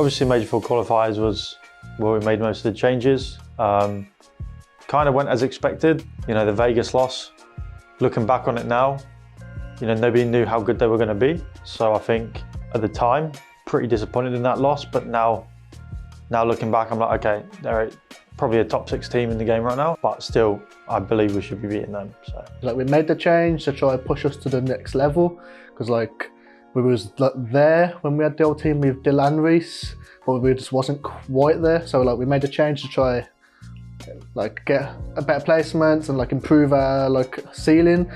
Obviously, Major Four qualifiers was where we made most of the changes. Kind of went as expected. You know, the Vegas loss, looking back on it now, you know, nobody knew how good they were going to be. So I think at the time, pretty disappointed in that loss. But now looking back, I'm like, okay, they're probably a top 6 team in the game right now. But still, I believe we should be beating them. So like, we made the change to try to push us to the next level, because like we was there when we had the old team with Dill and Reese, but we just wasn't quite there. So like we made a change to try like get a better placements and like improve our like ceiling.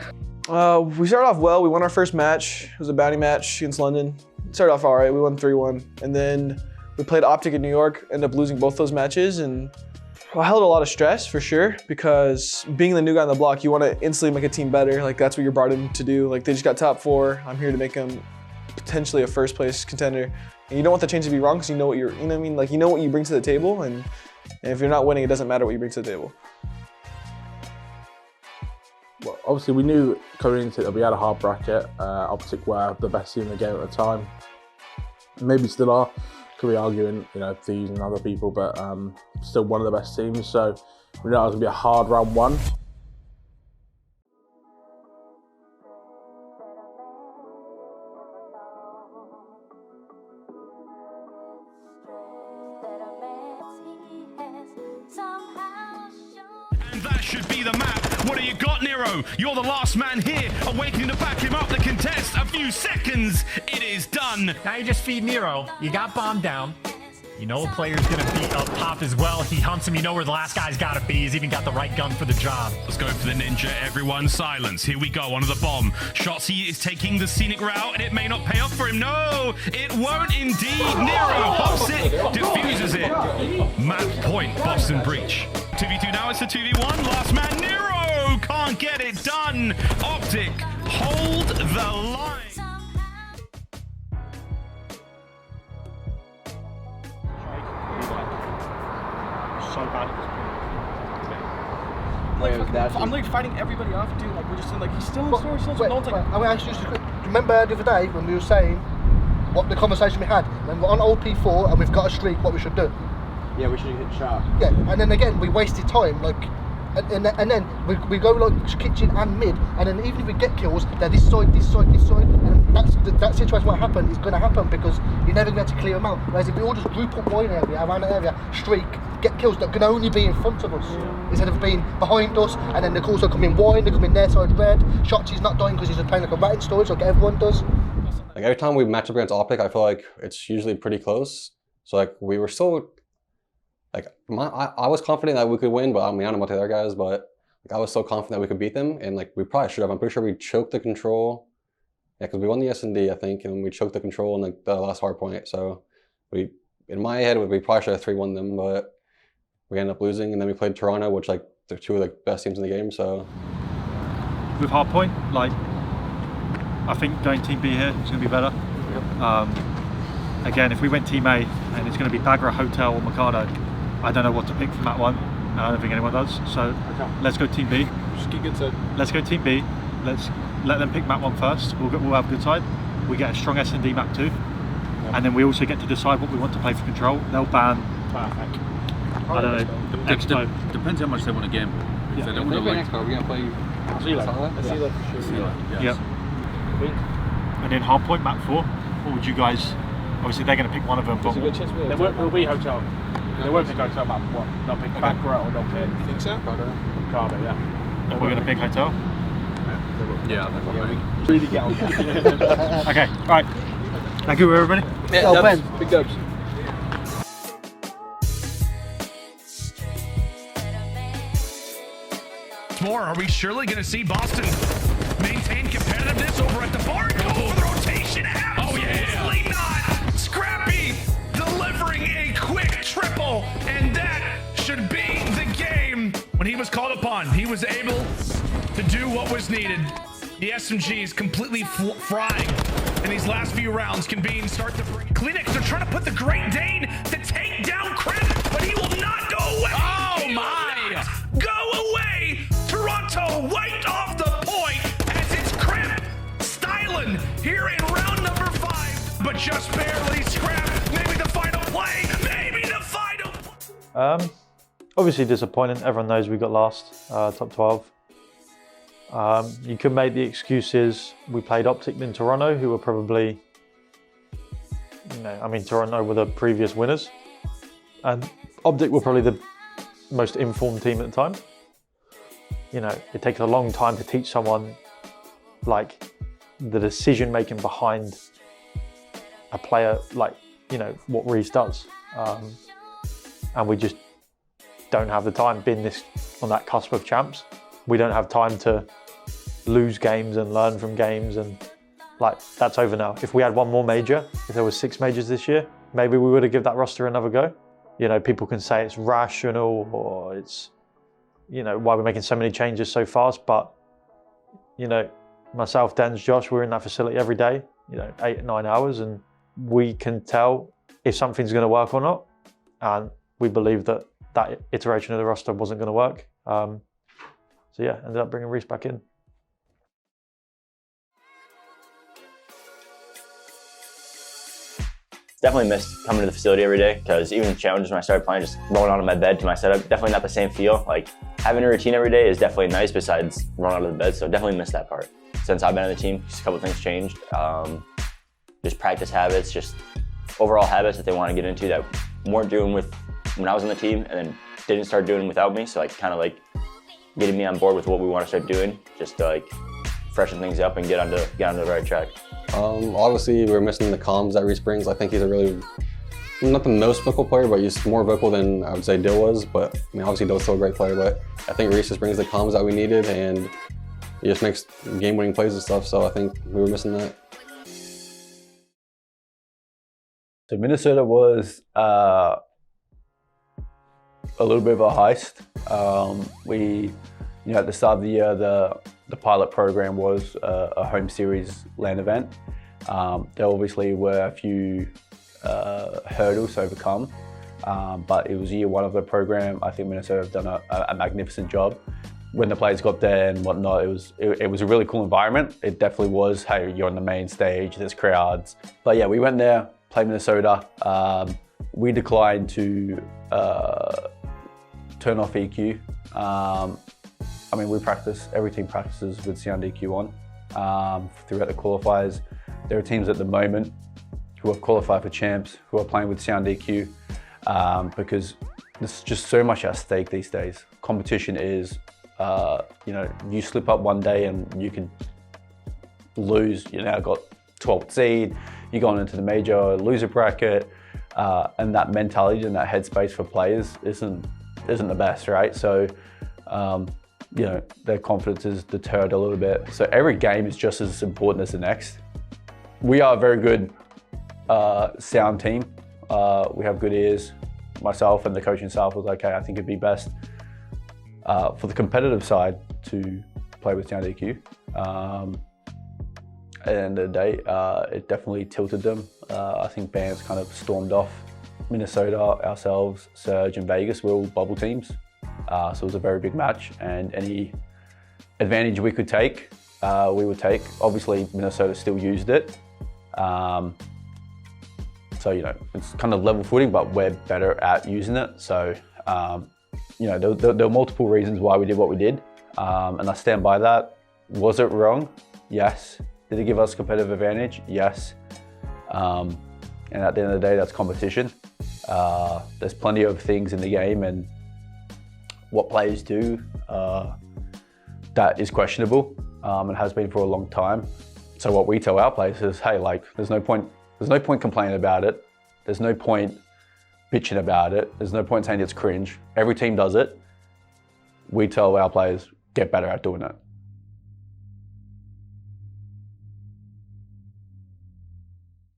We started off well. We won our first match. It was a bounty match against London. It started off all right. We won 3-1, and then we played Optic in New York. Ended up losing both those matches, and I held a lot of stress for sure, because being the new guy on the block, you want to instantly make a team better. Like that's what you're brought in to do. Like they just got top 4. I'm here to make them potentially a first place contender. And you don't want the change to be wrong, because you know what you know what I mean? Like you know what you bring to the table, and if you're not winning, it doesn't matter what you bring to the table. Well, obviously we knew coming into it that we had a hard bracket. Optic were the best team in the game at the time. Maybe still are. Could be arguing, you know, Thieves and other people, but still one of the best teams. So we knew it was going to be a hard round 1. That should be the map. What do you got, Nero? You're the last man here, awaiting to back him up. The contest, a few seconds, it is done. Now you just feed Nero. You got bombed down. You know a player's gonna beat up top as well. He hunts him, you know where the last guy's gotta be. He's even got the right gun for the job. Let's go for the ninja. Everyone silence. Here we go, onto the bomb. Shotsy is taking the scenic route, and it may not pay off for him. No, it won't indeed. Nero pops it, diffuses it. Map point, Boston breach. 2v2 now, it's a 2v1. Last man, Nero can't get it done. Optic, hold the line. so bad. I'm like fighting everybody off, dude. Like we're just in, like he's still in store, no one's like. I mean, actually, remember the other day when we were saying what the conversation we had? When we're on old P4 and we've got a streak, what we should do? Yeah, we should hit shot. Yeah, and then again we wasted time, like, and then we go like kitchen and mid, and then even if we get kills, they're this side, this side, this side, and that situation what happened is going to happen because you're never going to clear them out. Whereas if we all just group up one area, around the area, streak, get kills that can only be in front of us, instead of being behind us, and then they also come in wide, they come in their side red. Shots, he's not dying because he's just playing like a rat in storage, like everyone does. Like every time we match up against Optic, I feel like it's usually pretty close. So like we were still, like I was confident that we could win, but I mean I don't know about the other guys, but like I was so confident that we could beat them, and like we probably should have. I'm pretty sure we choked the control. Yeah, because we won the S&D, I think, and we choked the control in like the last hard point. So we, in my head, we probably should have 3-1 them, but we ended up losing, and then we played Toronto, which like they're 2 of the best teams in the game. So with hard point, like I think going Team B here is going to be better. Again, if we went Team A and it's going to be Bagra, Hotel, or Mikado, I don't know what to pick from that one. I don't think anyone does. So let's go Team B. Just get good side. Let's go Team B. Let's let them pick map 1 first. We'll have a good side. We get a strong S&D map 2. And then we also get to decide what we want to play for control. They'll ban, I don't know, Depends how much they want to gamble. If they don't want to like... Expo, we're going to play Zelo. Yes. And then hard point map 4. What would you guys, obviously they're going to pick one of them. But Will be Hotel. They won't pick Hotel map 1. They'll pick Bagra or they'll pick... You think so? Carter, yeah. we're going to pick Hotel? Yeah, really get on that. Okay, alright. Thank you everybody. Yeah, dubs. Big dubs. More, are we surely going to see Boston maintain competitiveness over at the bar? Go for the rotation, absolutely not. Scrappy delivering a quick triple, and that should be the game. When he was called upon, he was able to do what was needed. The SMG is completely frying in these last few rounds. Convene, start to bring Kleenex. They're trying to put the Great Dane to take down Crimp, but he will not go away. Oh my! Go away! Toronto wiped off the point as it's Crimp styling here in round number 5, but just barely scrapped. Maybe the final play. Obviously disappointing. Everyone knows we got last, top 12. You could make the excuses. We played Optic in Toronto, who were probably, Toronto were the previous winners. And Optic were probably the most informed team at the time. It takes a long time to teach someone like the decision making behind a player, like, what Reece does. And we just don't have the time, being on that cusp of champs. We don't have time to lose games and learn from games, and that's over now. If we had one more major, if there was 6 majors this year, maybe we would have given that roster another go. People can say it's rational or it's, why we're making so many changes so fast, but, myself, Dens, Josh, we're in that facility every day, 8, 9 hours, and we can tell if something's going to work or not. And we believe that iteration of the roster wasn't going to work. Ended up bringing Reece back in. Definitely missed coming to the facility every day, because even the challenges when I started playing, just rolling out of my bed to my setup, definitely not the same feel. Like, having a routine every day is definitely nice besides rolling out of the bed, so definitely missed that part. Since I've been on the team, just a couple things changed. Just practice habits, just overall habits that they want to get into that weren't doing with when I was on the team, and then didn't start doing without me. So kind of getting me on board with what we want to start doing, just to freshen things up and get onto the right track. Obviously, we're missing the comms that Reece brings. I think he's a really, not the most vocal player, but he's more vocal than I would say Dill was. But obviously Dill's still a great player, but I think Reece just brings the comms that we needed, and he just makes game-winning plays and stuff. So I think we were missing that. So Minnesota was a little bit of a heist. At the start of the year, the pilot program was a home series LAN event. There obviously were a few hurdles to overcome, but it was year 1 of the program. I think Minnesota have done a magnificent job. When the players got there and whatnot, it was a really cool environment. It definitely was, hey, you're on the main stage, there's crowds. But yeah, we went there, played Minnesota. We declined to turn off EQ. We practice, every team practices with sound EQ on throughout the qualifiers. There are teams at the moment who have qualified for champs who are playing with sound EQ because there's just so much at stake these days. Competition is, you slip up one day and you can lose. You now got 12th seed, you're going into the major loser bracket, and that mentality and that headspace for players isn't the best, right? So, their confidence is deterred a little bit. So every game is just as important as the next. We are a very good sound team. We have good ears. Myself and the coaching staff was okay, I think it'd be best for the competitive side to play with sound EQ. At the end of the day, it definitely tilted them. I think bands kind of stormed off. Minnesota, ourselves, Surge and Vegas were all bubble teams. So it was a very big match, and any advantage we could take, we would take. Obviously, Minnesota still used it. So, it's kind of level footing, but we're better at using it. So, there were multiple reasons why we did what we did. And I stand by that. Was it wrong? Yes. Did it give us competitive advantage? Yes. And at the end of the day, that's competition. There's plenty of things in the game and what players do that is questionable and has been for a long time. So what we tell our players is, hey, there's no point complaining about it. There's no point bitching about it. There's no point saying it's cringe. Every team does it. We tell our players, get better at doing it.